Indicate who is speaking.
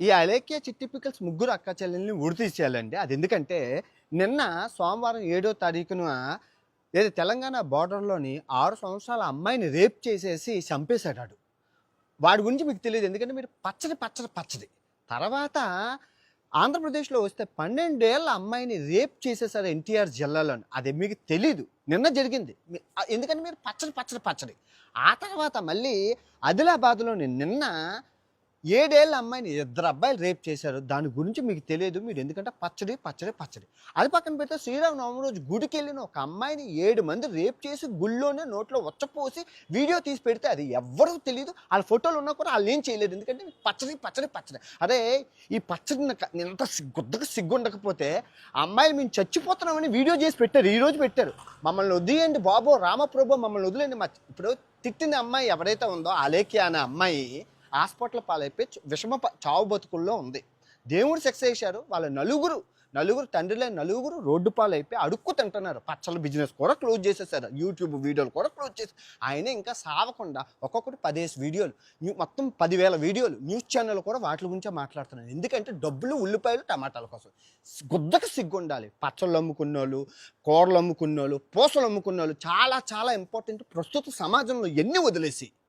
Speaker 1: ఈ అలేఖ్య చిట్టి పిక్కల్స్ ముగ్గురు అక్క చెల్లెల్ని ఉరి తీసేయాలండి. అది ఎందుకంటే నిన్న సోమవారం 7వ తారీఖున ఏది తెలంగాణ బార్డర్‌లోని 6 సంవత్సరాల అమ్మాయిని రేప్ చేసేసి చంపేసాడాడు. వాడి గురించి మీకు తెలీదు. ఎందుకంటే మీరు పచ్చడి. తర్వాత ఆంధ్రప్రదేశ్‌లో వస్తే 12 ఏళ్ల అమ్మాయిని రేప్ చేసేసారు ఎన్టీఆర్ జిల్లాలోని. అది మీకు తెలీదు. నిన్న జరిగింది. ఎందుకంటే మీరు పచ్చడి. ఆ తర్వాత మళ్ళీ ఆదిలాబాద్‌లోని నిన్న 7 ఏళ్ల అమ్మాయిని ఇద్దరు అబ్బాయిలు రేప్ చేశారు. దాని గురించి మీకు తెలియదు. మీరు ఎందుకంటే పచ్చడి. అది పక్కన పెడితే శ్రీరామనవమి రోజు గుడికెళ్ళిన ఒక అమ్మాయిని 7 మంది రేప్ చేసి గుళ్ళోనే నోట్లో ఉచ్చపోసి వీడియో తీసి పెడితే అది ఎవ్వరూ తెలీదు. ఆళ్ళ ఫోటోలు ఉన్నా కూడా ఆళ్ళేం చేయలేరు. ఎందుకంటే పచ్చడి. అరే ఈ పచ్చడి ఇంత గుద్దకు సిగ్గుండకపోతే ఆ అమ్మాయిలు మేము చచ్చిపోతున్నామని వీడియో చేసి పెట్టారు. ఈరోజు పెట్టారు. మమ్మల్ని వదిలేయండి బాబో రామప్రభు మమ్మల్ని వదిలేయండి. ఇప్పుడు తిట్టిన అమ్మాయి ఎవరైతే ఉందో అలేఖ్య అనే అమ్మాయి హాస్పిటల్ పాలైపోయి చావు బతుకుల్లో ఉంది. దేవుడు శిక్ష చేశారు. వాళ్ళ నలుగురు తండ్రిలైన నలుగురు రోడ్డు పాలైపోయి అడుక్కు తింటున్నారు. పచ్చళ్ళ బిజినెస్ కూడా క్లోజ్ చేసేసారు. యూట్యూబ్ వీడియోలు కూడా క్లోజ్ చేసి ఆయన ఇంకా సావకుండా ఒక్కొక్కటి 10 వీడియోలు మొత్తం 10,000 వీడియోలు న్యూస్ ఛానల్ కూడా వాటి గురించే మాట్లాడుతున్నారు. ఎందుకంటే డబ్బులు ఉల్లిపాయలు టమాటాల కోసం. గుద్దకు సిగ్గుండాలి. పచ్చళ్ళు అమ్ముకున్నోళ్ళు, కూరలు అమ్ముకున్నోళ్ళు, పూసలు అమ్ముకున్నోళ్ళు చాలా ఇంపార్టెంట్ ప్రస్తుత సమాజంలో ఎన్ని వదిలేసి